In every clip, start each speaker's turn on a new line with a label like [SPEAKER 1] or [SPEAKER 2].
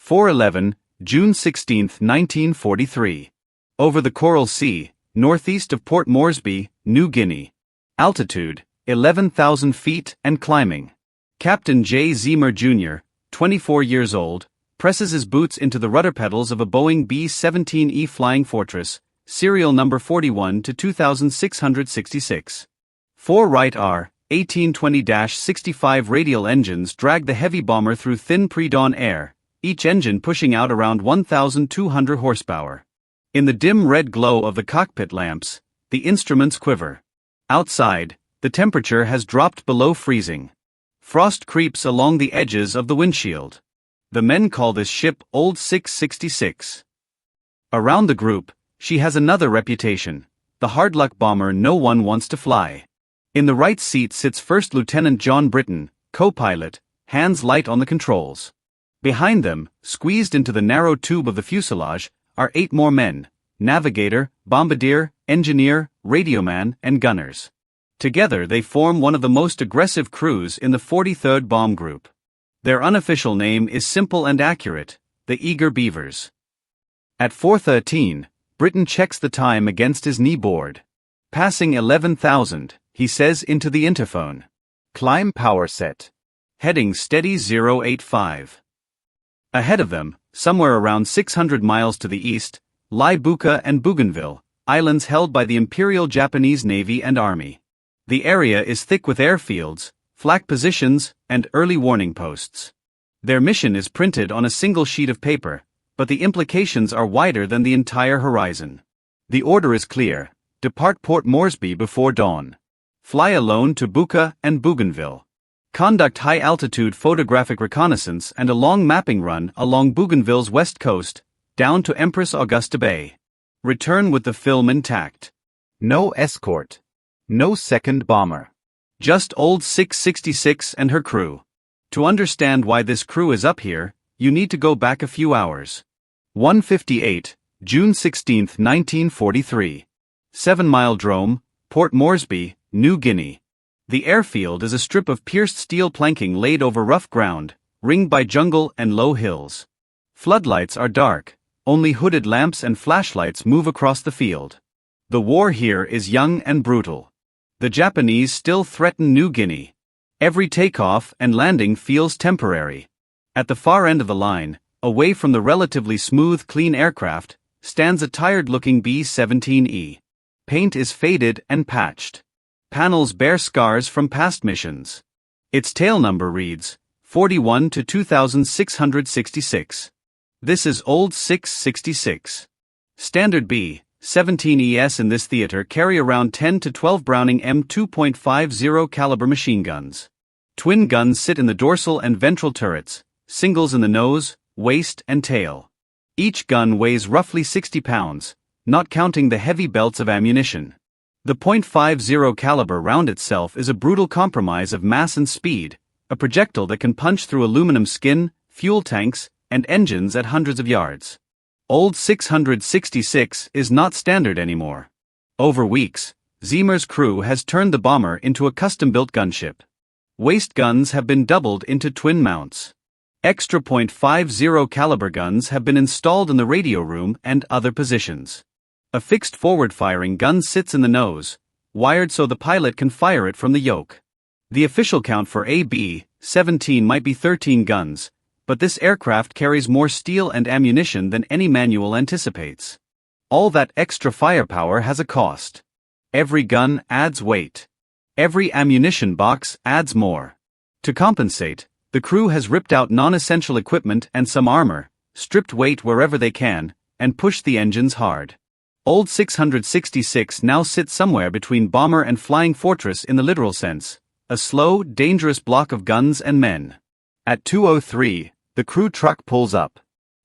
[SPEAKER 1] 4:11, June 16, 1943. Over the Coral Sea, northeast of Port Moresby, New Guinea. Altitude, 11,000 feet and climbing. Captain Jay Zeamer Jr., 24 years old, presses his boots into the rudder pedals of a Boeing B-17E Flying Fortress, serial number 41 to 2666. Four Wright R-1820-65 radial engines drag the heavy bomber through thin pre-dawn air, each engine pushing out around 1,200 horsepower. In the dim red glow of the cockpit lamps, the instruments quiver. Outside, the temperature has dropped below freezing. Frost creeps along the edges of the windshield. The men call this ship Old 666. Around the group, she has another reputation, the hard-luck bomber no one wants to fly. In the right seat sits First Lieutenant John Britton, co-pilot, hands light on the controls. Behind them, squeezed into the narrow tube of the fuselage, are 8 more men: navigator, bombardier, engineer, radioman, and gunners. Together they form one of the most aggressive crews in the 43rd Bomb Group. Their unofficial name is simple and accurate: the Eager Beavers. At 4:13, Britton checks the time against his knee board. Passing 11,000, he says into the interphone. Climb power set. Heading steady 085. Ahead of them, somewhere around 600 miles to the east, lie Buka and Bougainville, islands held by the Imperial Japanese Navy and Army. The area is thick with airfields, flak positions, and early warning posts. Their mission is printed on a single sheet of paper, but the implications are wider than the entire horizon. The order is clear: depart Port Moresby before dawn. Fly alone to Buka and Bougainville. Conduct high-altitude photographic reconnaissance and a long mapping run along Bougainville's west coast, down to Empress Augusta Bay. Return with the film intact. No escort. No second bomber. Just Old 666 and her crew. To understand why this crew is up here, you need to go back a few hours. 1:58, June 16, 1943. 7 Mile Drome, Port Moresby, New Guinea. The airfield is a strip of pierced steel planking laid over rough ground, ringed by jungle and low hills. Floodlights are dark, only hooded lamps and flashlights move across the field. The war here is young and brutal. The Japanese still threaten New Guinea. Every takeoff and landing feels temporary. At the far end of the line, away from the relatively smooth, clean aircraft, stands a tired-looking B-17E. Paint is faded and patched. Panels bear scars from past missions. Its tail number reads 41 to 2666. This is Old 666. Standard B-17Es in this theater carry around 10 to 12 Browning M2.50 caliber machine guns. Twin guns sit in the dorsal and ventral turrets, singles in the nose, waist, and tail. Each gun weighs roughly 60 pounds, not counting the heavy belts of ammunition. The .50 caliber round itself is a brutal compromise of mass and speed, a projectile that can punch through aluminum skin, fuel tanks, and engines at hundreds of yards. Old 666 is not standard anymore. Over weeks, Zeamer's crew has turned the bomber into a custom-built gunship. Waist guns have been doubled into twin mounts. Extra .50 caliber guns have been installed in the radio room and other positions. A fixed forward-firing gun sits in the nose, wired so the pilot can fire it from the yoke. The official count for a B-17 might be 13 guns, but this aircraft carries more steel and ammunition than any manual anticipates. All that extra firepower has a cost. Every gun adds weight. Every ammunition box adds more. To compensate, the crew has ripped out non-essential equipment and some armor, stripped weight wherever they can, and pushed the engines hard. Old 666 now sits somewhere between bomber and flying fortress in the literal sense, a slow, dangerous block of guns and men. At 2:03, the crew truck pulls up.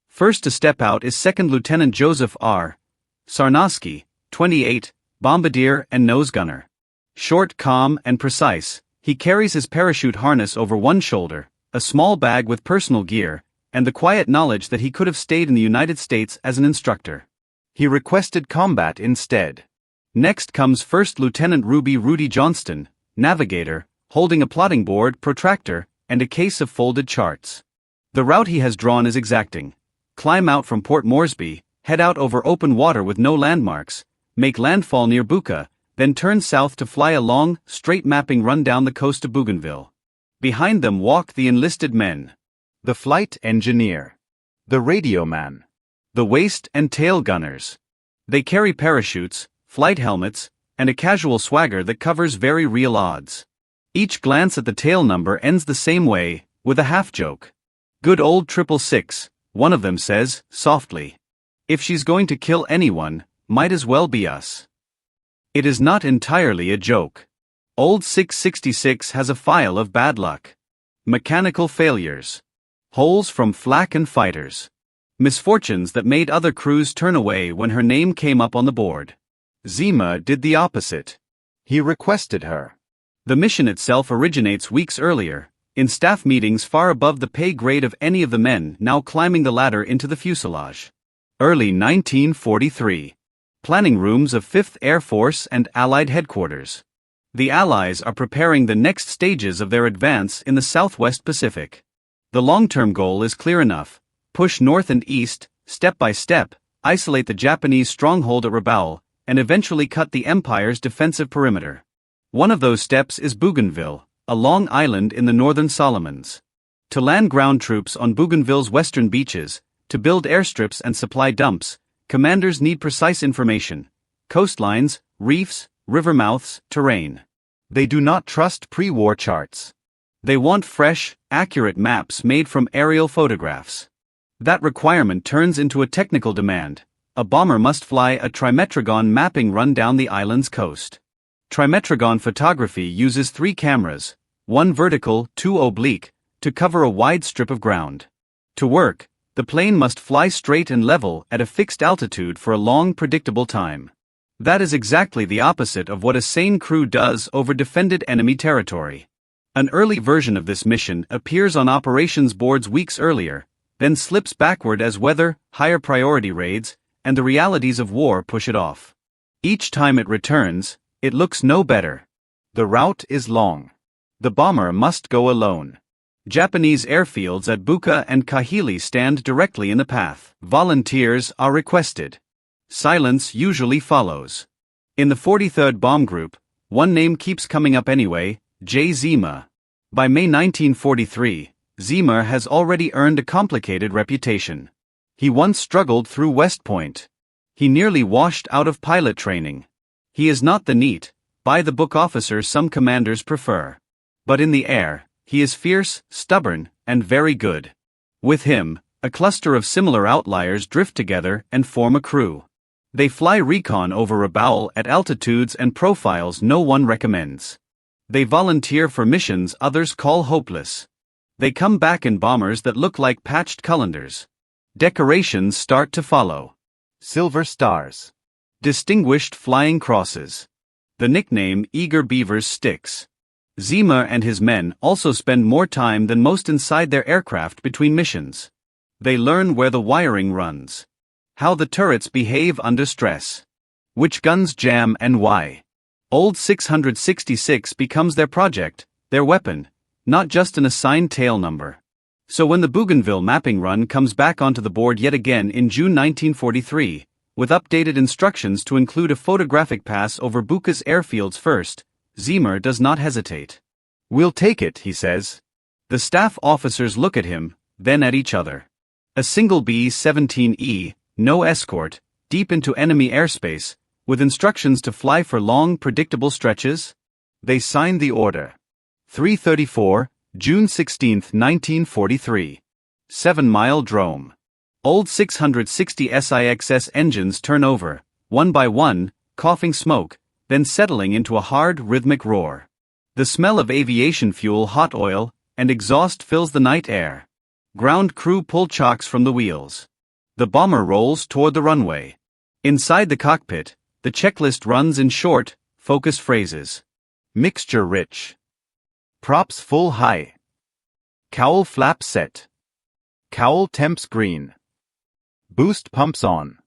[SPEAKER 1] First to step out is Second Lieutenant Joseph R. Sarnoski, 28, bombardier and nose gunner. Short, calm, and precise, he carries his parachute harness over one shoulder, a small bag with personal gear, and the quiet knowledge that he could have stayed in the United States as an instructor. He requested combat instead. Next comes First Lieutenant Rudy Johnston, navigator, holding a plotting board, protractor, and a case of folded charts. The route he has drawn is exacting. Climb out from Port Moresby, head out over open water with no landmarks, make landfall near Buka, then turn south to fly a long, straight mapping run down the coast of Bougainville. Behind them walk the enlisted men. The flight engineer. The radio man. The waist and tail gunners. They carry parachutes, flight helmets, and a casual swagger that covers very real odds. Each glance at the tail number ends the same way, with a half-joke. "Good old 666, one of them says, softly. "If she's going to kill anyone, might as well be us." It is not entirely a joke. Old 666 has a file of bad luck. Mechanical failures. Holes from flak and fighters. Misfortunes that made other crews turn away when her name came up on the board. Zeamer did the opposite. He requested her. The mission itself originates weeks earlier, in staff meetings far above the pay grade of any of the men now climbing the ladder into the fuselage. Early 1943. Planning rooms of 5th Air Force and Allied headquarters. The Allies are preparing the next stages of their advance in the Southwest Pacific. The long-term goal is clear enough: push north and east, step by step, isolate the Japanese stronghold at Repelled, and eventually cut the Empire's defensive perimeter. One of those steps is Bougainville, a long island in the northern Solomons. To land ground troops on Bougainville's western beaches, to build airstrips and supply dumps, commanders need precise information: coastlines, reefs, river mouths, terrain. They do not trust pre-war charts. They want fresh, accurate maps made from aerial photographs. That requirement turns into a technical demand. A bomber must fly a trimetrogon mapping run down the island's coast. Trimetrogon photography uses 3 cameras, 1 vertical, 2 oblique, to cover a wide strip of ground. To work, the plane must fly straight and level at a fixed altitude for a long, predictable time. That is exactly the opposite of what a sane crew does over defended enemy territory. An early version of this mission appears on operations boards weeks earlier, then slips backward as weather, higher priority raids, and the realities of war push it off. Each time it returns, it looks no better. The route is long. The bomber must go alone. Japanese airfields at Buka and Kahili stand directly in the path. Volunteers are requested. Silence usually follows. In the 43rd Bomb Group, one name keeps coming up anyway: Jay Zeamer. By May 1943, Zeamer has already earned a complicated reputation. He once struggled through West Point. He nearly washed out of pilot training. He is not the neat, by-the-book officer some commanders prefer. But in the air, he is fierce, stubborn, and very good. With him, a cluster of similar outliers drift together and form a crew. They fly recon over Repelled at altitudes and profiles no one recommends. They volunteer for missions others call hopeless. They come back in bombers that look like patched colanders. Decorations start to follow. Silver stars. Distinguished flying crosses. The nickname Eager Beavers sticks. Zeamer and his men also spend more time than most inside their aircraft between missions. They learn where the wiring runs. How the turrets behave under stress. Which guns jam and why. Old 666 becomes their project, their weapon, not just an assigned tail number. So when the Bougainville mapping run comes back onto the board yet again in June 1943, with updated instructions to include a photographic pass over Buka's airfields first, Zeamer does not hesitate. "We'll take it," he says. The staff officers look at him, then at each other. A single B-17E, no escort, deep into enemy airspace, with instructions to fly for long, predictable stretches? They sign the order. 334, June 16, 1943. 7-mile drome. Old 660 SIXS engines turn over, one by one, coughing smoke, then settling into a hard, rhythmic roar. The smell of aviation fuel, hot oil, and exhaust fills the night air. Ground crew pull chocks from the wheels. The bomber rolls toward the runway. Inside the cockpit, the checklist runs in short, focused phrases. Mixture rich. Props full high. Cowl flap set. Cowl temps green. Boost pumps on.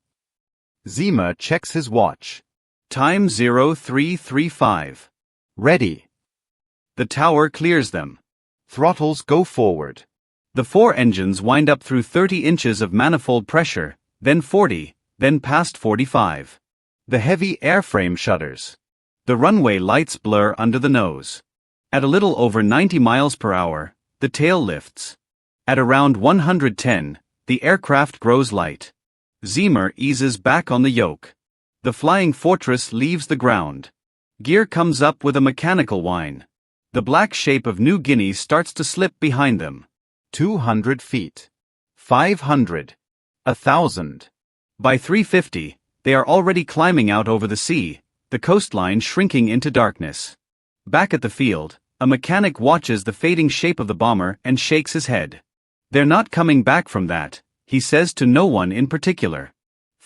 [SPEAKER 1] Zeamer checks his watch. Time 0335. Ready. The tower clears them. Throttles go forward. The four engines wind up through 30 inches of manifold pressure, then 40, then past 45. The heavy airframe shudders. The runway lights blur under the nose. At a little over 90 miles per hour, the tail lifts. At around 110, the aircraft grows light. Zeamer eases back on the yoke. The flying fortress leaves the ground. Gear comes up with a mechanical whine. The black shape of New Guinea starts to slip behind them. 200 feet. 500. 1,000. By 350, they are already climbing out over the sea, the coastline shrinking into darkness. Back at the field, a mechanic watches the fading shape of the bomber and shakes his head. They're not coming back from that, he says to no one in particular.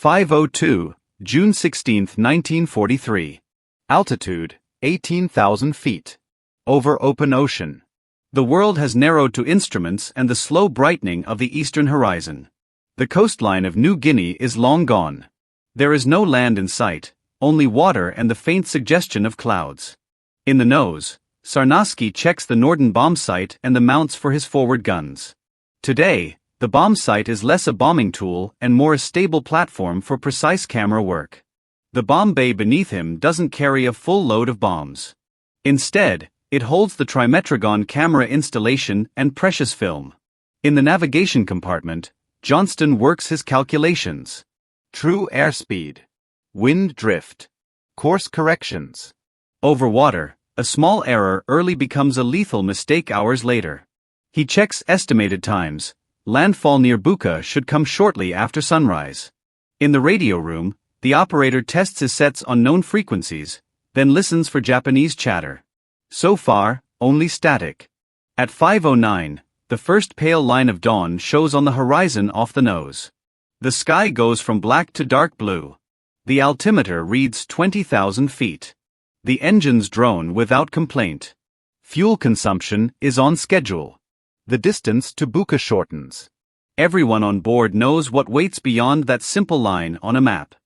[SPEAKER 1] 5:02, June 16, 1943. Altitude, 18,000 feet. Over open ocean. The world has narrowed to instruments and the slow brightening of the eastern horizon. The coastline of New Guinea is long gone. There is no land in sight, only water and the faint suggestion of clouds. In the nose, Sarnoski checks the Norden bomb sight and the mounts for his forward guns. Today, the bomb sight is less a bombing tool and more a stable platform for precise camera work. The bomb bay beneath him doesn't carry a full load of bombs. Instead, it holds the trimetrogon camera installation and precious film. In the navigation compartment, Johnston works his calculations. True airspeed. Wind drift. Course corrections. Over water, a small error early becomes a lethal mistake hours later. He checks estimated times. Landfall near Buka should come shortly after sunrise. In the radio room, the operator tests his sets on known frequencies, then listens for Japanese chatter. So far, only static. At 5:09, the first pale line of dawn shows on the horizon off the nose. The sky goes from black to dark blue. The altimeter reads 20,000 feet. The engines drone without complaint. Fuel consumption is on schedule. The distance to Buka shortens. Everyone on board knows what waits beyond that simple line on a map.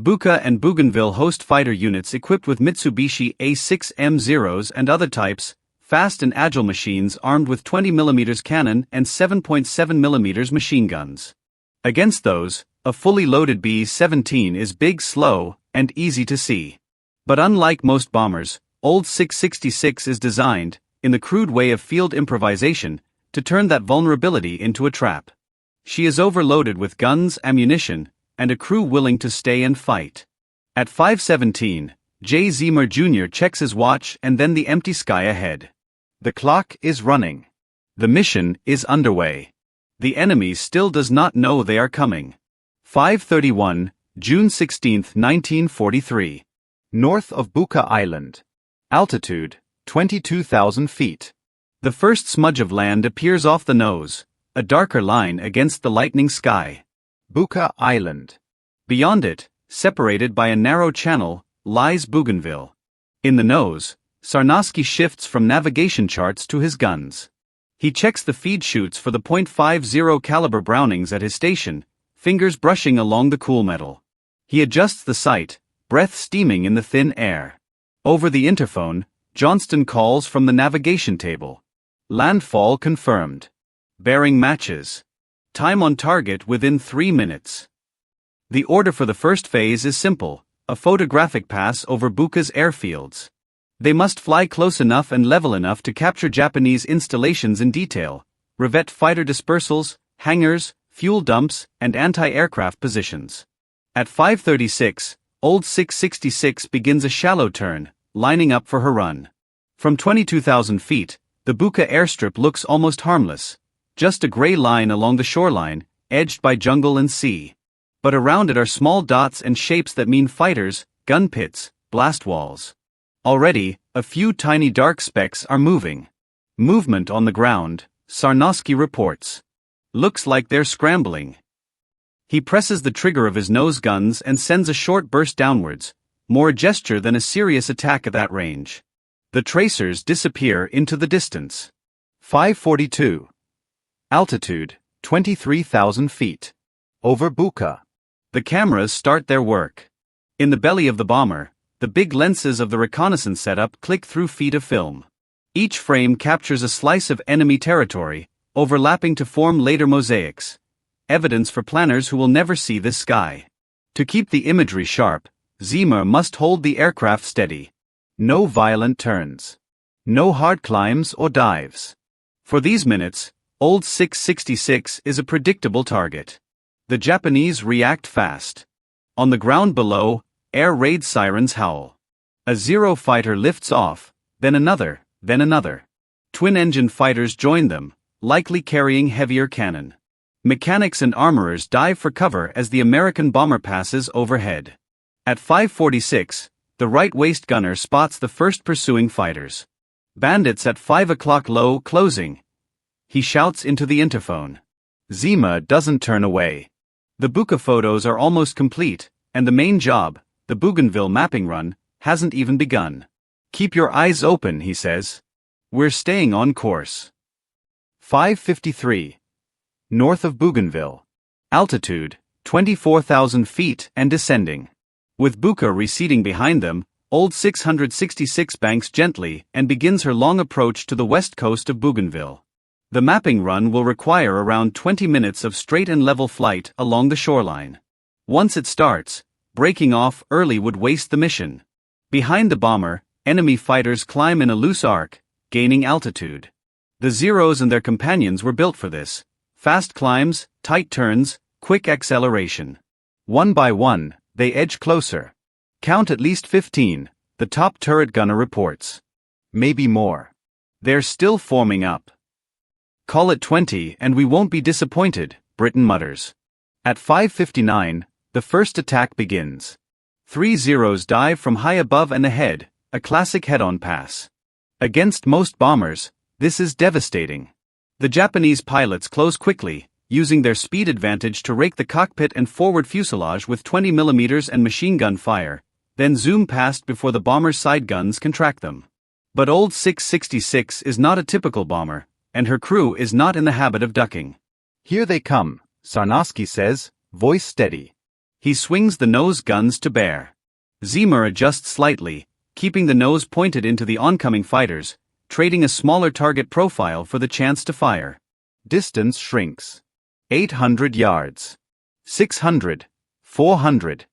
[SPEAKER 1] Buka and Bougainville host fighter units equipped with Mitsubishi A6M Zeros and other types, fast and agile machines armed with 20mm cannon and 7.7mm machine guns. Against those, a fully loaded B-17 is big, slow, and easy to see. But unlike most bombers, Old 666 is designed, in the crude way of field improvisation, to turn that vulnerability into a trap. She is overloaded with guns, ammunition, and a crew willing to stay and fight. At 5:17, Jay Zeamer Jr. checks his watch and then the empty sky ahead. The clock is running. The mission is underway. The enemy still does not know they are coming. 5:31, June 16, 1943. North of Buka Island. Altitude, 22,000 feet. The first smudge of land appears off the nose, a darker line against the lightening sky. Buka Island. Beyond it, separated by a narrow channel, lies Bougainville. In the nose, Sarnoski shifts from navigation charts to his guns. He checks the feed chutes for the .50 caliber Brownings at his station, fingers brushing along the cool metal. He adjusts the sight, breath steaming in the thin air. Over the interphone, Johnston calls from the navigation table. Landfall confirmed. Bearing matches. Time on target within 3 minutes. The order for the first phase is simple, a photographic pass over Buka's airfields. They must fly close enough and level enough to capture Japanese installations in detail, revet fighter dispersals, hangars, fuel dumps, and anti-aircraft positions. At 5:36, Old 666 begins a shallow turn, lining up for her run. From 22,000 feet, the Buka airstrip looks almost harmless, just a gray line along the shoreline, edged by jungle and sea. But around it are small dots and shapes that mean fighters, gun pits, blast walls. Already, a few tiny dark specks are moving. Movement on the ground, Sarnoski reports. Looks like they're scrambling. He presses the trigger of his nose guns and sends a short burst downwards, more a gesture than a serious attack at that range. The tracers disappear into the distance. 5:42. Altitude, 23,000 feet. Over Buka. The cameras start their work. In the belly of the bomber, the big lenses of the reconnaissance setup click through feet of film. Each frame captures a slice of enemy territory, overlapping to form later mosaics. Evidence for planners who will never see this sky. To keep the imagery sharp, Zeamer must hold the aircraft steady. No violent turns. No hard climbs or dives. For these minutes, Old 666 is a predictable target. The Japanese react fast. On the ground below, air raid sirens howl. A Zero fighter lifts off, then another, then another. Twin-engine fighters join them, likely carrying heavier cannon. Mechanics and armorers dive for cover as the American bomber passes overhead. At 5:46, the right waist gunner spots the first pursuing fighters. Bandits at 5 o'clock low closing. He shouts into the interphone. Zeamer doesn't turn away. The Buka photos are almost complete, and the main job, the Bougainville mapping run, hasn't even begun. Keep your eyes open, he says. We're staying on course. 5:53. North of Bougainville. Altitude, 24,000 feet and descending. With Buka receding behind them, Old 666 banks gently and begins her long approach to the west coast of Bougainville. The mapping run will require around 20 minutes of straight and level flight along the shoreline. Once it starts, breaking off early would waste the mission. Behind the bomber, enemy fighters climb in a loose arc, gaining altitude. The Zeros and their companions were built for this. Fast climbs, tight turns, quick acceleration. One by one, they edge closer. Count at least 15, the top turret gunner reports. Maybe more. They're still forming up. Call it 20 and we won't be disappointed, Britain mutters. At 5:59, the first attack begins. 3 Zeros dive from high above and ahead, a classic head-on pass. Against most bombers, this is devastating. The Japanese pilots close quickly, using their speed advantage to rake the cockpit and forward fuselage with 20mm and machine gun fire, then zoom past before the bomber's side guns can track them. But Old 666 is not a typical bomber, and her crew is not in the habit of ducking. Here they come, Sarnoski says, voice steady. He swings the nose guns to bear. Zeamer adjusts slightly, keeping the nose pointed into the oncoming fighters, trading a smaller target profile for the chance to fire. Distance shrinks. 800 yards. 600. 400.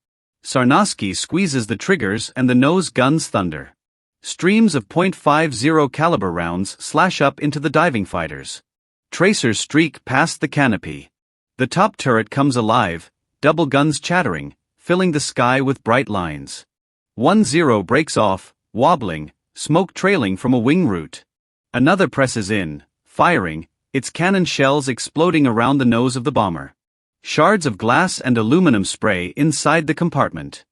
[SPEAKER 1] Sarnoski squeezes the triggers and the nose guns thunder. Streams of .50 caliber rounds slash up into the diving fighters. Tracers streak past the canopy. The top turret comes alive, double guns chattering, filling the sky with bright lines. 1 Zero breaks off, wobbling, smoke trailing from a wing root. Another presses in, firing, its cannon shells exploding around the nose of the bomber. Shards of glass and aluminum spray inside the compartment.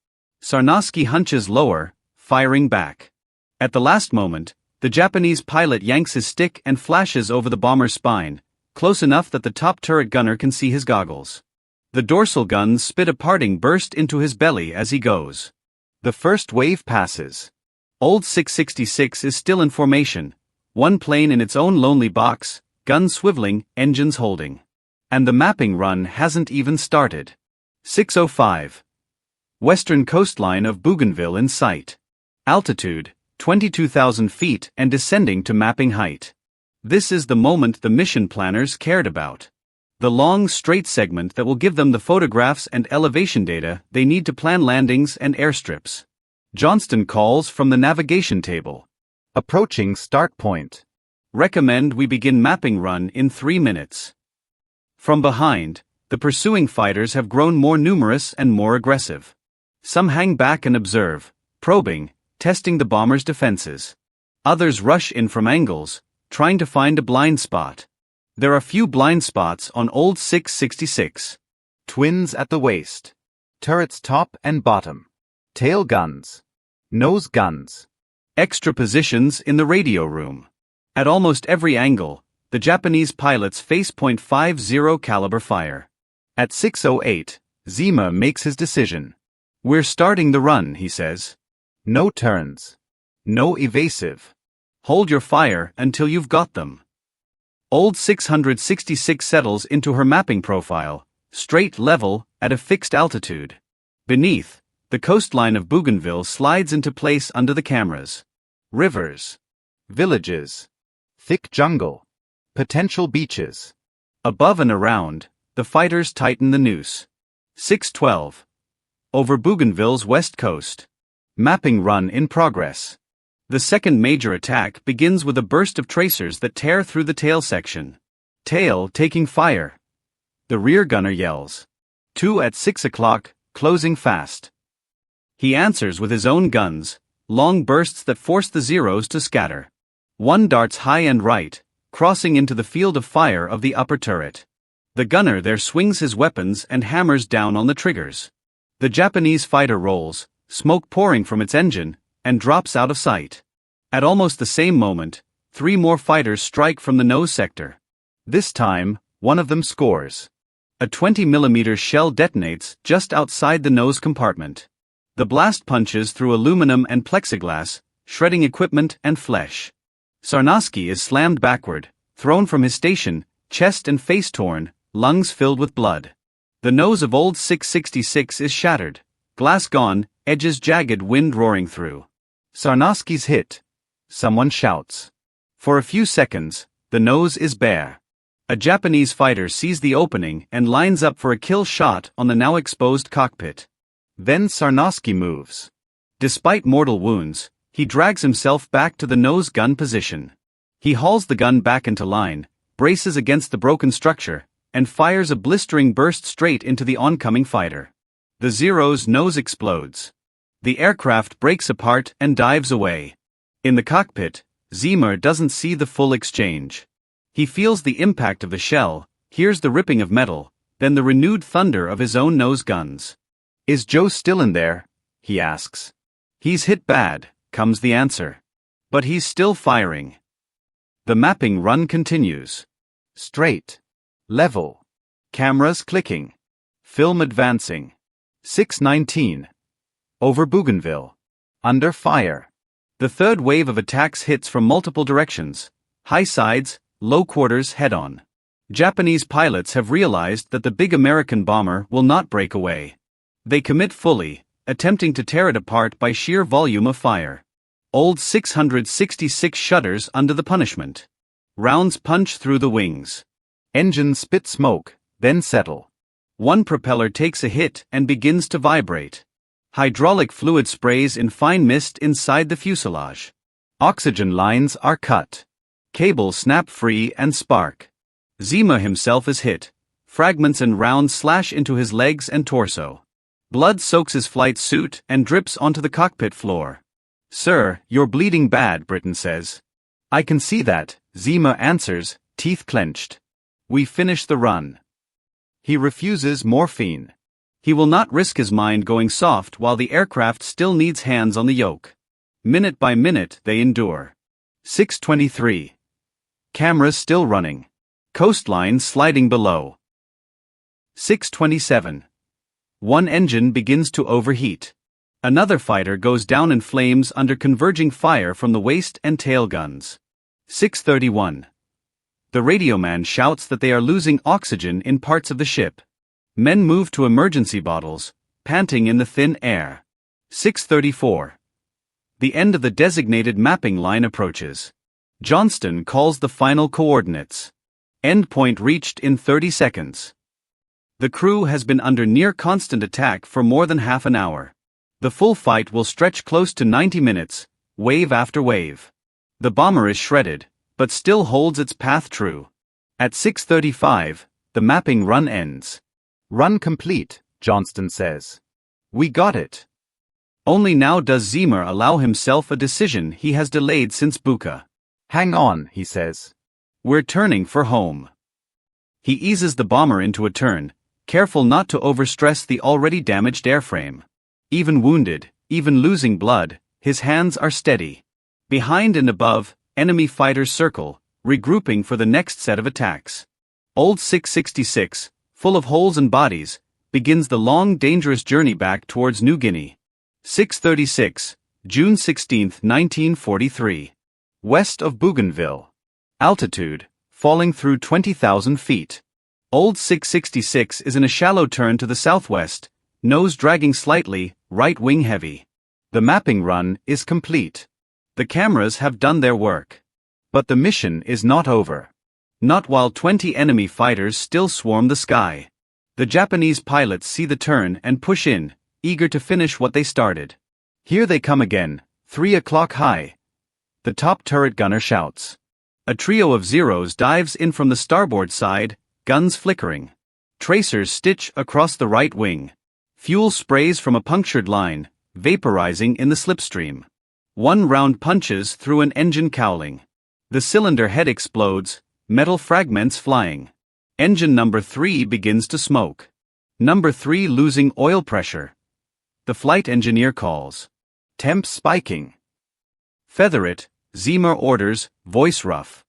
[SPEAKER 1] Sarnoski hunches lower, firing back. At the last moment, the Japanese pilot yanks his stick and flashes over the bomber's spine, close enough that the top turret gunner can see his goggles. The dorsal guns spit a parting burst into his belly as he goes. The first wave passes. Old 666 is still in formation, one plane in its own lonely box, guns swiveling, engines holding. And the mapping run hasn't even started. 6:05. Western coastline of Bougainville in sight. Altitude, 22,000 feet and descending to mapping height. This is the moment the mission planners cared about. The long, straight segment that will give them the photographs and elevation data they need to plan landings and airstrips. Johnston calls from the navigation table. Approaching start point. Recommend we begin mapping run in 3 minutes. From behind, the pursuing fighters have grown more numerous and more aggressive. Some hang back and observe, probing, testing the bomber's defenses. Others rush in from angles, trying to find a blind spot. There are few blind spots on Old 666. Twins at the waist. Turrets top and bottom. Tail guns. Nose guns. Extra positions in the radio room. At almost every angle, the Japanese pilots face .50 caliber fire. At 6:08, Zeamer makes his decision. We're starting the run, he says. No turns. No evasive. Hold your fire until you've got them. Old 666 settles into her mapping profile, straight level, at a fixed altitude. Beneath, the coastline of Bougainville slides into place under the cameras. Rivers. Villages. Thick jungle.
[SPEAKER 2] Potential beaches.
[SPEAKER 1] Above and around, the fighters tighten the noose. 6:12. Over Bougainville's west coast. Mapping run in progress. The second major attack begins with a burst of tracers that tear through the tail section. Tail taking fire. The rear gunner yells. 2 at 6 o'clock, closing fast. He answers with his own guns, long bursts that force the Zeros to scatter. One darts high and right, crossing into the field of fire of the upper turret. The gunner there swings his weapons and hammers down on the triggers. The Japanese fighter rolls, smoke pouring from its engine, and drops out of sight. At almost the same moment, 3 more fighters strike from the nose sector. This time, one of them scores. A 20mm shell detonates just outside the nose compartment. The blast punches through aluminum and plexiglass, shredding equipment and flesh. Sarnoski is slammed backward, thrown from his station, chest and face torn, lungs filled with blood. The nose of old 666 is shattered, glass gone, edges jagged, wind roaring through. Sarnoski's hit. Someone shouts. For a few seconds, the nose is bare. A Japanese fighter sees the opening and lines up for a kill shot on the now exposed cockpit. Then Sarnoski moves. Despite mortal wounds, he drags himself back to the nose gun position. He hauls the gun back into line, braces against the broken structure, and fires a blistering burst straight into the oncoming fighter. The Zero's nose explodes. The aircraft breaks apart and dives away. In the cockpit, Zeamer doesn't see the full exchange. He feels the impact of the shell, hears the ripping of metal, then the renewed thunder of his own nose guns. "Is Joe still in there?" he asks. "He's hit bad," comes the answer. "But he's still firing." The mapping run continues. Straight. Level. Cameras clicking. Film advancing. 6:19. Over Bougainville. Under fire. The third wave of attacks hits from multiple directions. High sides, low quarters head-on. Japanese pilots have realized that the big American bomber will not break away. They commit fully, attempting to tear it apart by sheer volume of fire. Old 666 shudders under the punishment. Rounds punch through the wings. Engines spit smoke, then settle. One propeller takes a hit and begins to vibrate. Hydraulic fluid sprays in fine mist inside the fuselage. Oxygen lines are cut. Cables snap free and spark. Zeamer himself is hit. Fragments and rounds slash into his legs and torso. Blood soaks his flight suit and drips onto the cockpit floor. "Sir, you're bleeding bad," Britain says. "I can see that," Zeamer answers, teeth clenched. "We finish the run." He refuses morphine. He will not risk his mind going soft while the aircraft still needs hands on the yoke. Minute by minute they endure. 6:23. Cameras still running. Coastline sliding below. 6:27. One engine begins to overheat. Another fighter goes down in flames under converging fire from the waist and tail guns. 6:31. The radioman shouts that they are losing oxygen in parts of the ship. Men move to emergency bottles, panting in the thin air. 6:34. The end of the designated mapping line approaches. Johnston calls the final coordinates. Endpoint reached in 30 seconds. The crew has been under near constant attack for more than half an hour. The full fight will stretch close to 90 minutes, wave after wave. The bomber is shredded, but still holds its path true. At 6:35, the mapping run ends. "Run complete," Johnston says. "We got it." Only now does Zeamer allow himself a decision he has delayed since Buka. "Hang on," he says. "We're turning for home." He eases the bomber into a turn, careful not to overstress the already damaged airframe. Even wounded, even losing blood, his hands are steady. Behind and above, enemy fighters circle, regrouping for the next set of attacks. Old 666, full of holes and bodies, begins the long, dangerous journey back towards New Guinea. 6:36, June 16, 1943. West of Bougainville. Altitude, falling through 20,000 feet. Old 666 is in a shallow turn to the southwest, nose dragging slightly, right wing heavy. The mapping run is complete. The cameras have done their work. But the mission is not over. Not while 20 enemy fighters still swarm the sky. The Japanese pilots see the turn and push in, eager to finish what they started. Here they come again, 3 o'clock high. The top turret gunner shouts. A trio of Zeros dives in from the starboard side, guns flickering. Tracers stitch across the right wing. Fuel sprays from a punctured line, vaporizing in the slipstream. One round punches through an engine cowling. The cylinder head explodes, metal fragments flying. Engine number 3 begins to smoke. Number 3 losing oil pressure. The flight engineer calls. Temp spiking. Feather it, Zeamer orders, voice rough.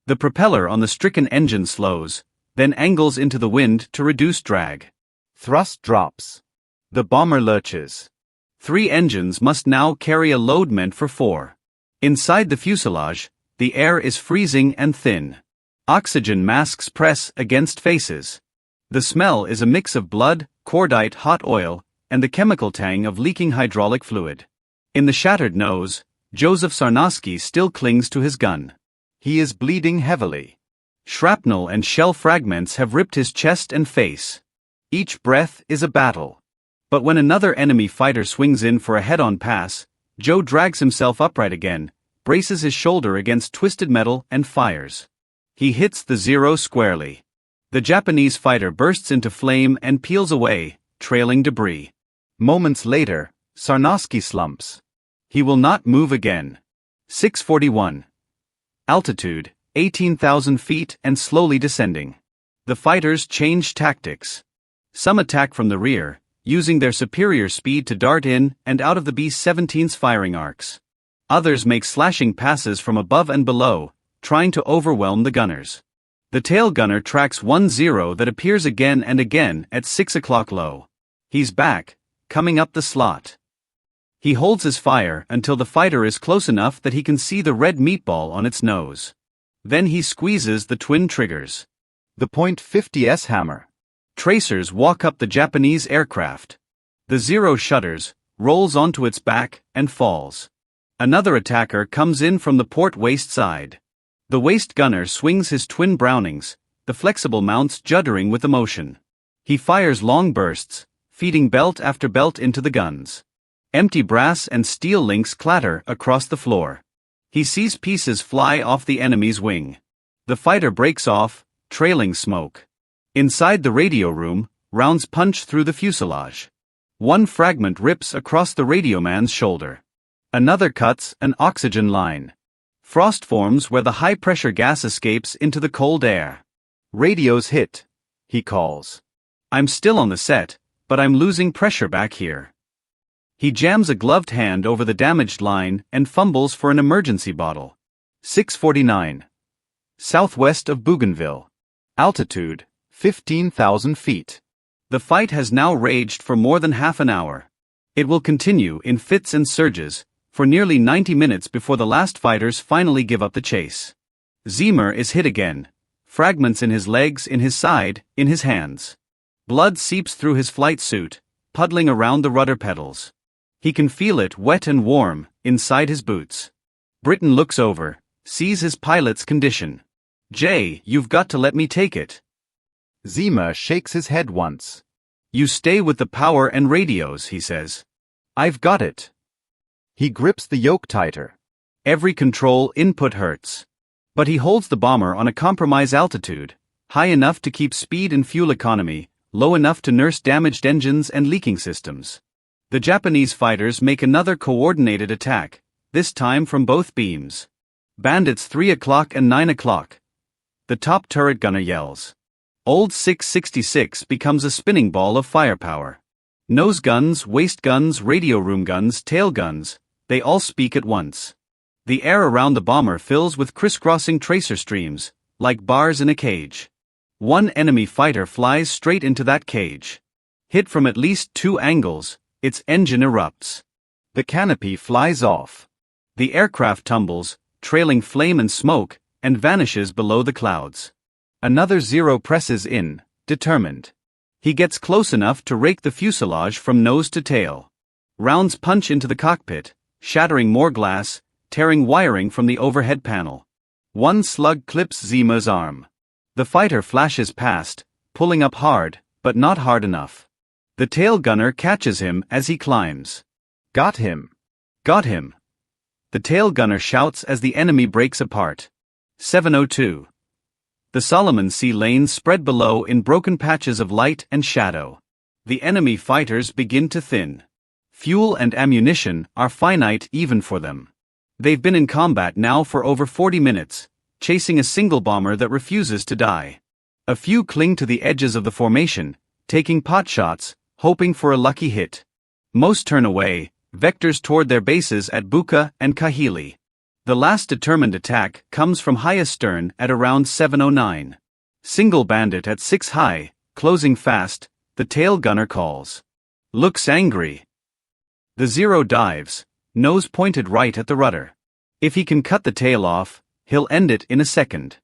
[SPEAKER 1] The propeller on the stricken engine slows, then angles into the wind to reduce drag. Thrust drops. The bomber lurches. 3 engines must now carry a load meant for 4. Inside the fuselage, the air is freezing and thin. Oxygen masks press against faces. The smell is a mix of blood, cordite hot oil, and the chemical tang of leaking hydraulic fluid. In the shattered nose, Joseph Sarnoski still clings to his gun. He is bleeding heavily. Shrapnel and shell fragments have ripped his chest and face. Each breath is a battle. But when another enemy fighter swings in for a head-on pass, Joe drags himself upright again, braces his shoulder against twisted metal and fires. He hits the Zero squarely. The Japanese fighter bursts into flame and peels away, trailing debris. Moments later, Sarnoski slumps. He will not move again. 6:41. Altitude, 18,000 feet and slowly descending. The fighters change tactics. Some attack from the rear, using their superior speed to dart in and out of the B-17's firing arcs. Others make slashing passes from above and below, trying to overwhelm the gunners. The tail gunner tracks one Zero that appears again and again at 6 o'clock low. He's back, coming up the slot. He holds his fire until the fighter is close enough that he can see the red meatball on its nose. Then he squeezes the twin triggers. The .50s hammer. Tracers walk up the Japanese aircraft. The Zero shudders, rolls onto its back, and falls. Another attacker comes in from the port waist side. The waist gunner swings his twin Brownings, the flexible mounts juddering with emotion. He fires long bursts, feeding belt after belt into the guns. Empty brass and steel links clatter across the floor. He sees pieces fly off the enemy's wing. The fighter breaks off, trailing smoke. Inside the radio room, rounds punch through the fuselage. One fragment rips across the radioman's shoulder. Another cuts an oxygen line. Frost forms where the high-pressure gas escapes into the cold air. Radio's hit, he calls. I'm still on the set, but I'm losing pressure back here. He jams a gloved hand over the damaged line and fumbles for an emergency bottle. 6:49. Southwest of Bougainville. Altitude, 15,000 feet. The fight has now raged for more than half an hour. It will continue in fits and surges, for nearly 90 minutes before the last fighters finally give up the chase. Zeamer is hit again. Fragments in his legs, in his side, in his hands. Blood seeps through his flight suit, puddling around the rudder pedals. He can feel it wet and warm, inside his boots. Britain looks over, sees his pilot's condition. Jay, you've got to let me take it. Zeamer shakes his head once. You stay with the power and radios, he says. I've got it. He grips the yoke tighter. Every control input hurts. But he holds the bomber on a compromise altitude, high enough to keep speed and fuel economy, low enough to nurse damaged engines and leaking systems. The Japanese fighters make another coordinated attack, this time from both beams. Bandits 3 o'clock and 9 o'clock. The top turret gunner yells. Old 666 becomes a spinning ball of firepower. Nose guns, waist guns, radio room guns, tail guns, they all speak at once. The air around the bomber fills with crisscrossing tracer streams, like bars in a cage. One enemy fighter flies straight into that cage. Hit from at least 2 angles, its engine erupts. The canopy flies off. The aircraft tumbles, trailing flame and smoke, and vanishes below the clouds. Another Zero presses in, determined. He gets close enough to rake the fuselage from nose to tail. Rounds punch into the cockpit, shattering more glass, tearing wiring from the overhead panel. One slug clips Zeamer's arm. The fighter flashes past, pulling up hard, but not hard enough. The tail gunner catches him as he climbs. Got him. Got him. The tail gunner shouts as the enemy breaks apart. 7:02. The Solomon Sea lanes spread below in broken patches of light and shadow. The enemy fighters begin to thin. Fuel and ammunition are finite even for them. They've been in combat now for over 40 minutes, chasing a single bomber that refuses to die. A few cling to the edges of the formation, taking pot shots, hoping for a lucky hit. Most turn away, vectors toward their bases at Buka and Kahili. The last determined attack comes from high astern at around 7:09. Single bandit at 6 high, closing fast, the tail gunner calls. Looks angry. The Zero dives, nose pointed right at the rudder. If he can cut the tail off, he'll end it in a second.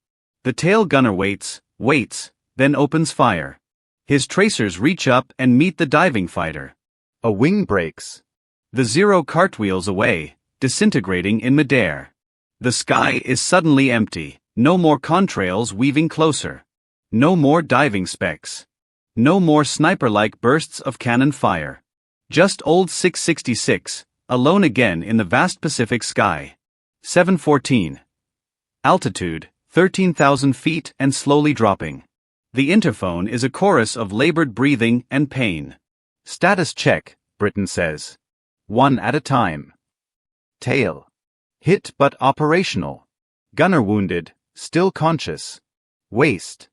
[SPEAKER 1] The tail gunner waits, then opens fire. His tracers reach up and meet the diving fighter. A wing breaks. The Zero cartwheels away, disintegrating in midair. The sky is suddenly empty, no more contrails weaving closer. No more diving specks. No more sniper-like bursts of cannon fire. Just old 666, alone again in the vast Pacific sky. 7:14. Altitude, 13,000 feet and slowly dropping. The interphone is a chorus of labored breathing and pain. Status check, Britain says. One at a time. Tail. Hit but operational. Gunner wounded, still conscious. Waist.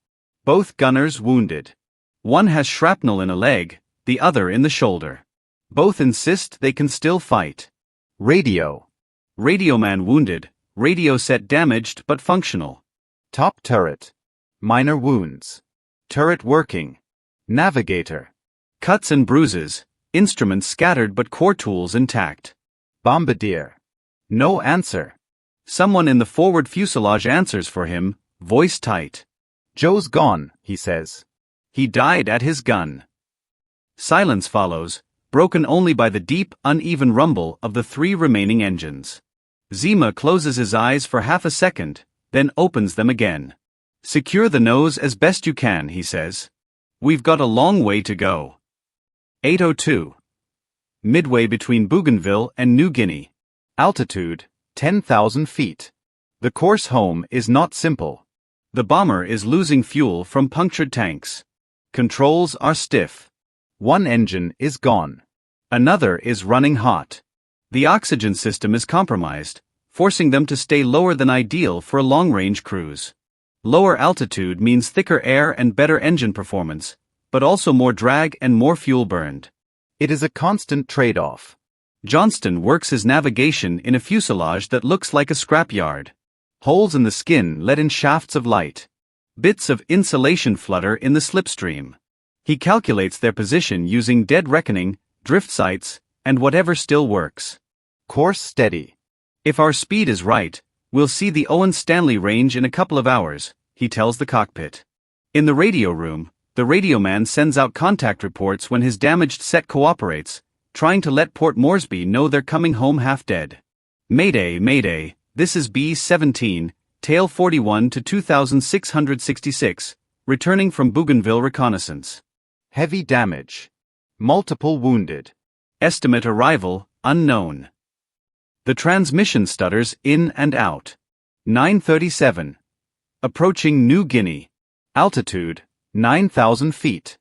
[SPEAKER 1] Both gunners wounded. One has shrapnel in a leg, the other in the shoulder. Both insist they can still fight. Radio. Radioman wounded, radio set damaged but functional. Top turret. Minor wounds. Turret working. Navigator. Cuts and bruises, instruments scattered but core tools intact. Bombardier. No answer. Someone in the forward fuselage answers for him, voice tight. Joe's gone, he says. He died at his gun. Silence follows, broken only by the deep, uneven rumble of the 3 remaining engines. Zeamer closes his eyes for half a second, then opens them again. Secure the nose as best you can, he says. We've got a long way to go. 8:02. Midway between Bougainville and New Guinea. Altitude, 10,000 feet. The course home is not simple. The bomber is losing fuel from punctured tanks. Controls are stiff. One engine is gone. Another is running hot. The oxygen system is compromised, forcing them to stay lower than ideal for a long-range cruise. Lower altitude means thicker air and better engine performance, but also more drag and more fuel burned. It is a constant trade-off. Johnston works his navigation in a fuselage that looks like a scrapyard. Holes in the skin let in shafts of light. Bits of insulation flutter in the slipstream. He calculates their position using dead reckoning, drift sights, and whatever still works. Course steady. If our speed is right, we'll see the Owen Stanley range in a couple of hours, he tells the cockpit. In the radio room, the radioman sends out contact reports when his damaged set cooperates, trying to let Port Moresby know they're coming home half dead. Mayday, mayday, this is B-17, tail 41 to 2666, returning from Bougainville reconnaissance. Heavy damage. Multiple wounded. Estimate arrival, unknown. The transmission stutters in and out. 9:37. Approaching New Guinea. Altitude, 9,000 feet.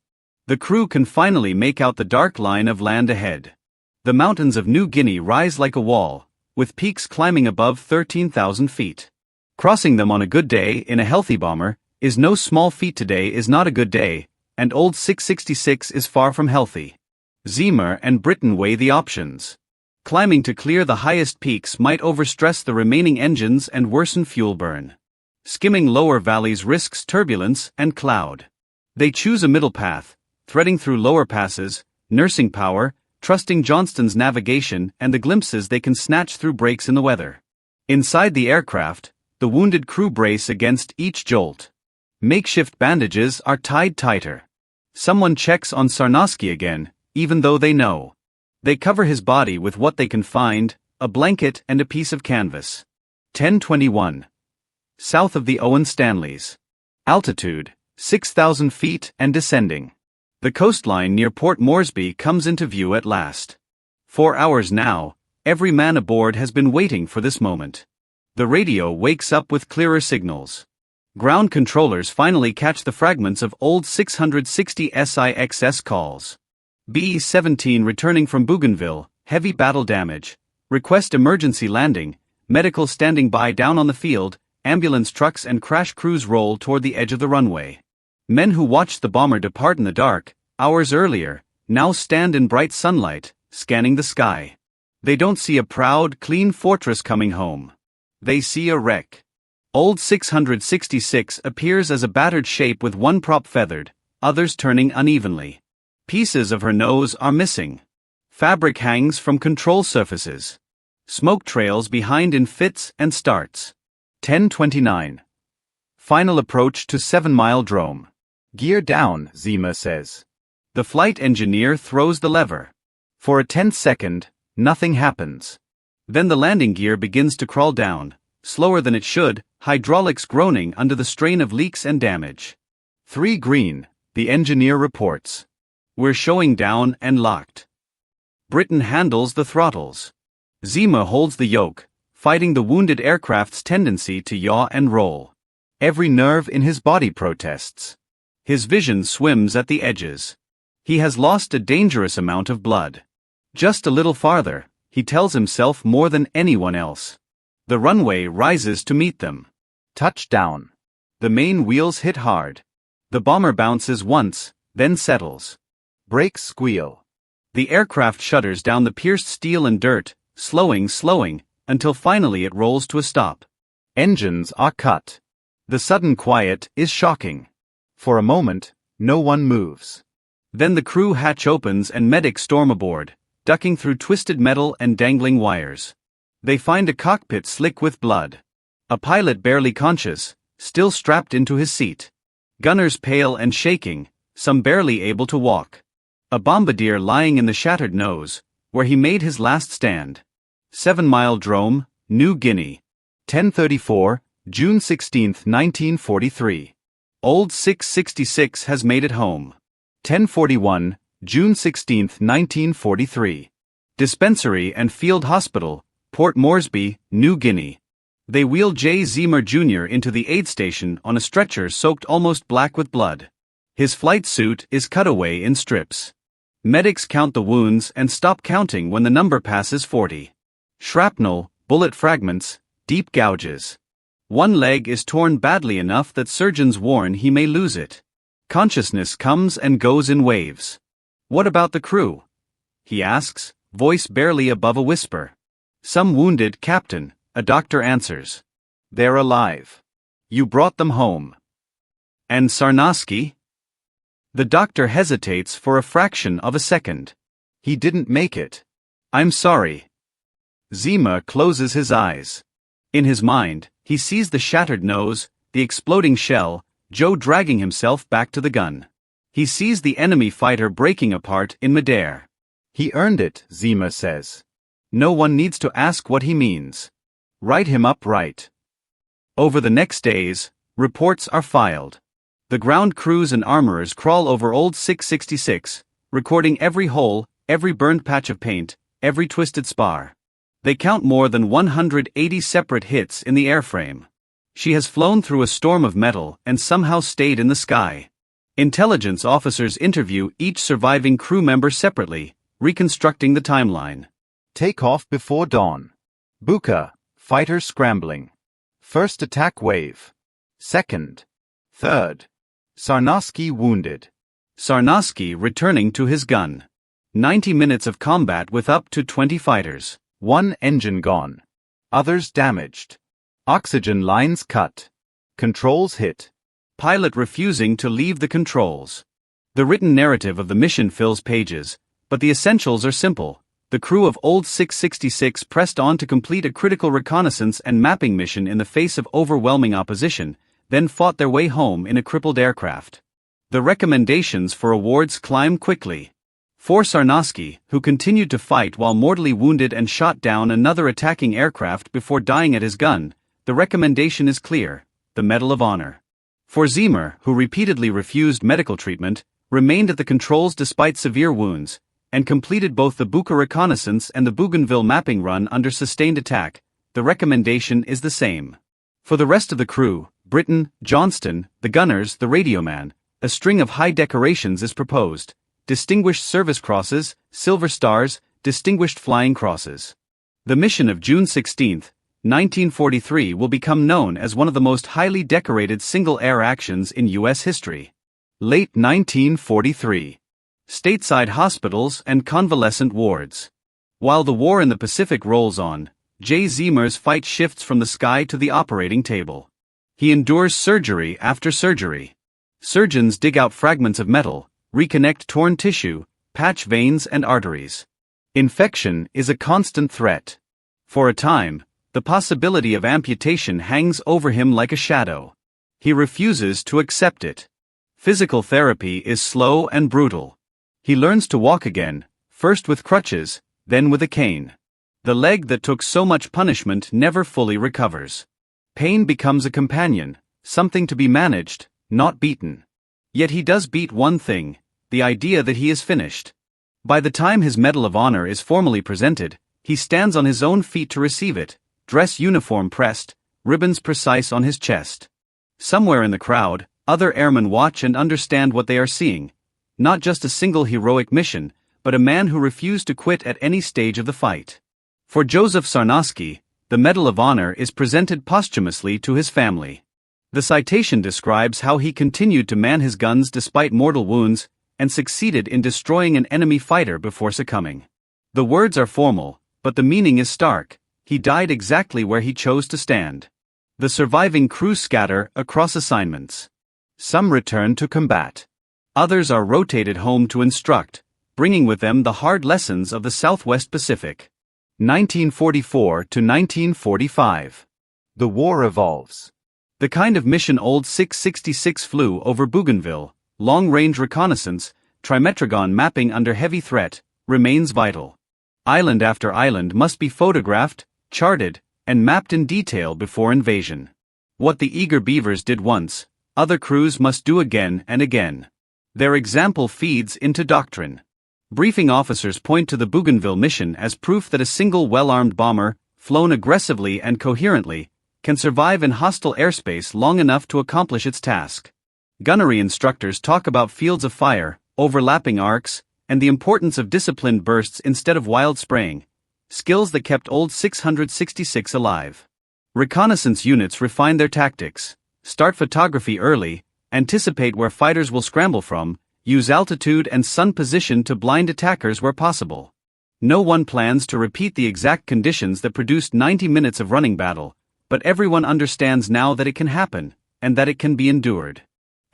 [SPEAKER 1] The crew can finally make out the dark line of land ahead. The mountains of New Guinea rise like a wall, with peaks climbing above 13,000 feet. Crossing them on a good day in a healthy bomber is no small feat. Today is not a good day, and old 666 is far from healthy. Zeamer and Britain weigh the options. Climbing to clear the highest peaks might overstress the remaining engines and worsen fuel burn. Skimming lower valleys risks turbulence and cloud. They choose a middle path, threading through lower passes, nursing power, trusting Johnston's navigation and the glimpses they can snatch through breaks in the weather. Inside the aircraft, the wounded crew brace against each jolt. Makeshift bandages are tied tighter. Someone checks on Sarnoski again, even though they know. They cover his body with what they can find, a blanket and a piece of canvas. 10:21. South of the Owen Stanleys. Altitude, 6,000 feet and descending. The coastline near Port Moresby comes into view at last. 4 hours now, every man aboard has been waiting for this moment. The radio wakes up with clearer signals. Ground controllers finally catch the fragments of old 660 SIXS calls. B-17 returning from Bougainville, heavy battle damage. Request emergency landing, medical standing by down on the field, ambulance trucks and crash crews roll toward the edge of the runway. Men who watched the bomber depart in the dark, hours earlier, now stand in bright sunlight, scanning the sky. They don't see a proud, clean fortress coming home. They see a wreck. Old 666 appears as a battered shape with one prop feathered, others turning unevenly. Pieces of her nose are missing. Fabric hangs from control surfaces. Smoke trails behind in fits and starts. 10:29. Final approach to 7 Mile Drome. Gear down, Zeamer says. The flight engineer throws the lever. For a tenth second, nothing happens. Then the landing gear begins to crawl down, slower than it should, hydraulics groaning under the strain of leaks and damage. 3 green, the engineer reports. We're showing down and locked. Britain handles the throttles. Zeamer holds the yoke, fighting the wounded aircraft's tendency to yaw and roll. Every nerve in his body protests. His vision swims at the edges. He has lost a dangerous amount of blood. Just a little farther, he tells himself more than anyone else. The runway rises to meet them. Touchdown. The main wheels hit hard. The bomber bounces once, then settles. Brakes squeal. The aircraft shudders down the pierced steel and dirt, slowing, until finally it rolls to a stop. Engines are cut. The sudden quiet is shocking. For a moment, no one moves. Then the crew hatch opens and medics storm aboard, ducking through twisted metal and dangling wires. They find a cockpit slick with blood. A pilot barely conscious, still strapped into his seat. Gunners pale and shaking, some barely able to walk. A bombardier lying in the shattered nose, where he made his last stand. 7 Mile Drome, New Guinea. 10:34, June 16, 1943. Old 666 has made it home. 10:41, June 16, 1943. Dispensary and Field Hospital, Port Moresby, New Guinea. They wheel Jay Zeamer Jr. into the aid station on a stretcher soaked almost black with blood. His flight suit is cut away in strips. Medics count the wounds and stop counting when the number passes 40. Shrapnel, bullet fragments, deep gouges. One leg is torn badly enough that surgeons warn he may lose it. Consciousness comes and goes in waves. What about the crew? He asks, voice barely above a whisper. Some wounded, Captain, a doctor answers. They're alive. You brought them home. And Sarnoski? The doctor hesitates for a fraction of a second. He didn't make it. I'm sorry. Zeamer closes his eyes. In his mind, he sees the shattered nose, the exploding shell, Joe dragging himself back to the gun. He sees the enemy fighter breaking apart in midair. He earned it, Zeamer says. No one needs to ask what he means. Write him up right. Over the next days, reports are filed. The ground crews and armorers crawl over old 666, recording every hole, every burned patch of paint, every twisted spar. They count more than 180 separate hits in the airframe. She has flown through a storm of metal and somehow stayed in the sky. Intelligence officers interview each surviving crew member separately, reconstructing the timeline. Take off before dawn. Buka, fighter scrambling. First attack wave. Second. Third. Sarnoski wounded. Sarnoski returning to his gun. 90 minutes of combat with up to 20 fighters. One engine gone. Others damaged. Oxygen lines cut. Controls hit. Pilot refusing to leave the controls. The written narrative of the mission fills pages, but the essentials are simple. The crew of old 666 pressed on to complete a critical reconnaissance and mapping mission in the face of overwhelming opposition, then fought their way home in a crippled aircraft. The recommendations for awards climb quickly. For Sarnoski, who continued to fight while mortally wounded and shot down another attacking aircraft before dying at his gun, the recommendation is clear: the Medal of Honor. For Zeamer, who repeatedly refused medical treatment, remained at the controls despite severe wounds, and completed both the Buka reconnaissance and the Bougainville mapping run under sustained attack, the recommendation is the same. For the rest of the crew, Britton, Johnston, the gunners, the radioman, a string of high decorations is proposed: Distinguished Service Crosses, Silver Stars, Distinguished Flying Crosses. The mission of June 16, 1943 will become known as one of the most highly decorated single-air actions in U.S. history. Late 1943. Stateside hospitals and convalescent wards. While the war in the Pacific rolls on, Jay Zeamer's fight shifts from the sky to the operating table. He endures surgery after surgery. Surgeons dig out fragments of metal, reconnect torn tissue, patch veins and arteries. Infection is a constant threat. For a time, the possibility of amputation hangs over him like a shadow. He refuses to accept it. Physical therapy is slow and brutal. He learns to walk again, first with crutches, then with a cane. The leg that took so much punishment never fully recovers. Pain becomes a companion, something to be managed, not beaten. Yet he does beat one thing: the idea that he is finished. By the time his Medal of Honor is formally presented, he stands on his own feet to receive it, dress uniform pressed, ribbons precise on his chest. Somewhere in the crowd, other airmen watch and understand what they are seeing: not just a single heroic mission, but a man who refused to quit at any stage of the fight. For Joseph Sarnoski, the Medal of Honor is presented posthumously to his family. The citation describes how he continued to man his guns despite mortal wounds, and succeeded in destroying an enemy fighter before succumbing. The words are formal, but the meaning is stark: he died exactly where he chose to stand. The surviving crew scatter across assignments. Some return to combat. Others are rotated home to instruct, bringing with them the hard lessons of the Southwest Pacific. 1944 to 1945. The war evolves. The kind of mission Old 666 flew over Bougainville, long-range reconnaissance, trimetrogon mapping under heavy threat, remains vital. Island after island must be photographed, charted, and mapped in detail before invasion. What the eager Beavers did once, other crews must do again and again. Their example feeds into doctrine. Briefing officers point to the Bougainville mission as proof that a single well-armed bomber, flown aggressively and coherently, can survive in hostile airspace long enough to accomplish its task. Gunnery instructors talk about fields of fire, overlapping arcs, and the importance of disciplined bursts instead of wild spraying, skills that kept Old 666 alive. Reconnaissance units refine their tactics, start photography early, anticipate where fighters will scramble from, use altitude and sun position to blind attackers where possible. No one plans to repeat the exact conditions that produced 90 minutes of running battle, but everyone understands now that it can happen, and that it can be endured.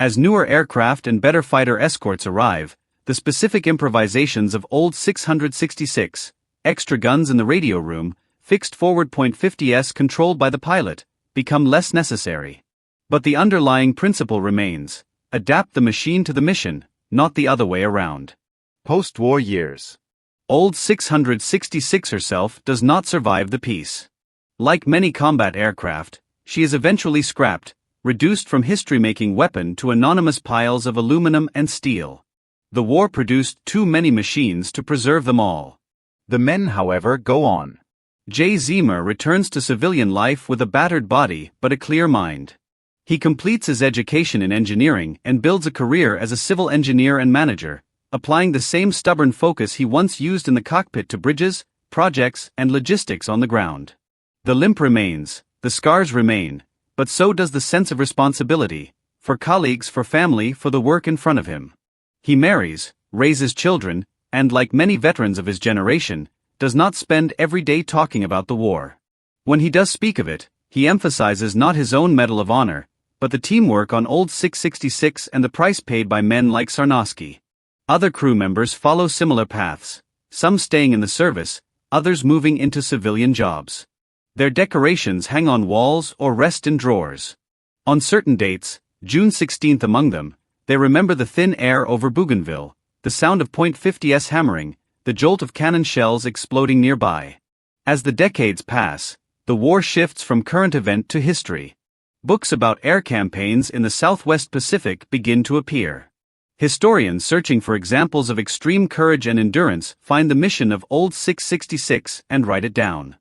[SPEAKER 1] As newer aircraft and better fighter escorts arrive, the specific improvisations of Old 666, extra guns in the radio room, fixed forward point 50s controlled by the pilot, become less necessary. But the underlying principle remains: adapt the machine to the mission, not the other way around. Post-war years. Old 666 herself does not survive the peace. Like many combat aircraft, she is eventually scrapped, reduced from history-making weapon to anonymous piles of aluminum and steel. The war produced too many machines to preserve them all. The men, however, go on. Jay Zeamer returns to civilian life with a battered body but a clear mind. He completes his education in engineering and builds a career as a civil engineer and manager, applying the same stubborn focus he once used in the cockpit to bridges, projects, and logistics on the ground. The limp remains, the scars remain, but so does the sense of responsibility, for colleagues, for family, for the work in front of him. He marries, raises children, and like many veterans of his generation, does not spend every day talking about the war. When he does speak of it, he emphasizes not his own Medal of Honor, but the teamwork on Old 666 and the price paid by men like Sarnoski. Other crew members follow similar paths, some staying in the service, others moving into civilian jobs. Their decorations hang on walls or rest in drawers. On certain dates, June 16th among them, they remember the thin air over Bougainville, the sound of .50s hammering, the jolt of cannon shells exploding nearby. As the decades pass, the war shifts from current event to history. Books about air campaigns in the Southwest Pacific begin to appear. Historians searching for examples of extreme courage and endurance find the mission of Old 666 and write it down.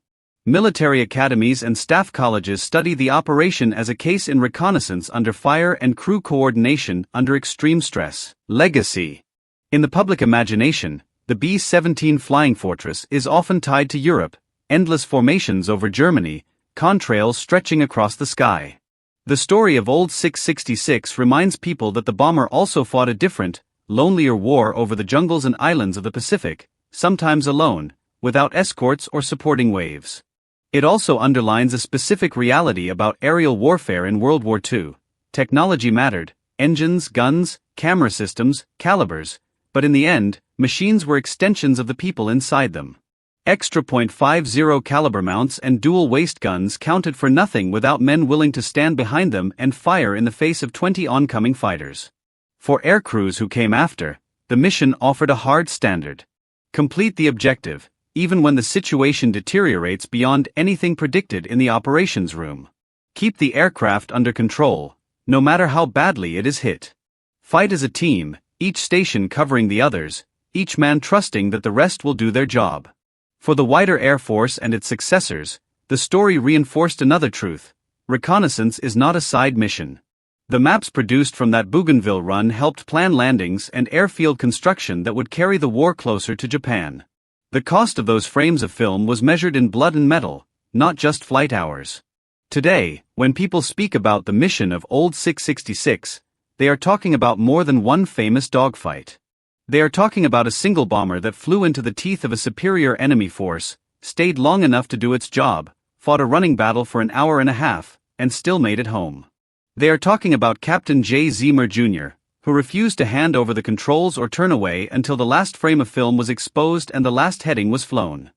[SPEAKER 1] Military academies and staff colleges study the operation as a case in reconnaissance under fire and crew coordination under extreme stress. Legacy. In the public imagination, the B-17 flying fortress is often tied to Europe, endless formations over Germany, contrails stretching across the sky. The story of Old 666 reminds people that the bomber also fought a different, lonelier war over the jungles and islands of the Pacific, sometimes alone, without escorts or supporting waves. It also underlines a specific reality about aerial warfare in World War II. Technology mattered, engines, guns, camera systems, calibers, but in the end, machines were extensions of the people inside them. Extra .50 caliber mounts and dual waist guns counted for nothing without men willing to stand behind them and fire in the face of 20 oncoming fighters. For air crews who came after, the mission offered a hard standard. Complete the objective, even when the situation deteriorates beyond anything predicted in the operations room. Keep the aircraft under control, no matter how badly it is hit. Fight as a team, each station covering the others, each man trusting that the rest will do their job. For the wider Air Force and its successors, the story reinforced another truth: reconnaissance is not a side mission. The maps produced from that Bougainville run helped plan landings and airfield construction that would carry the war closer to Japan. The cost of those frames of film was measured in blood and metal, not just flight hours. Today, when people speak about the mission of Old 666, they are talking about more than one famous dogfight. They are talking about a single bomber that flew into the teeth of a superior enemy force, stayed long enough to do its job, fought a running battle for an hour and a half, and still made it home. They are talking about Captain Jay Zeamer Jr., who refused to hand over the controls or turn away until the last frame of film was exposed and the last heading was flown.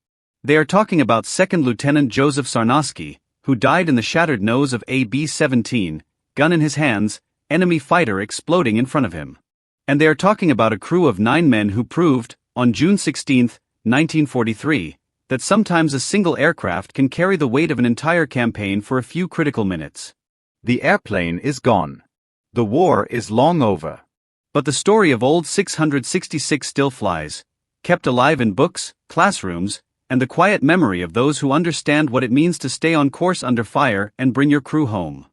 [SPEAKER 1] They are talking about Second Lieutenant Joseph Sarnoski, who died in the shattered nose of a B-17, gun in his hands, enemy fighter exploding in front of him. And they are talking about a crew of 9 men who proved, on June 16, 1943, that sometimes a single aircraft can carry the weight of an entire campaign for a few critical minutes. The airplane is gone. The war is long over. But the story of Old 666 still flies, kept alive in books, classrooms, and the quiet memory of those who understand what it means to stay on course under fire and bring your crew home.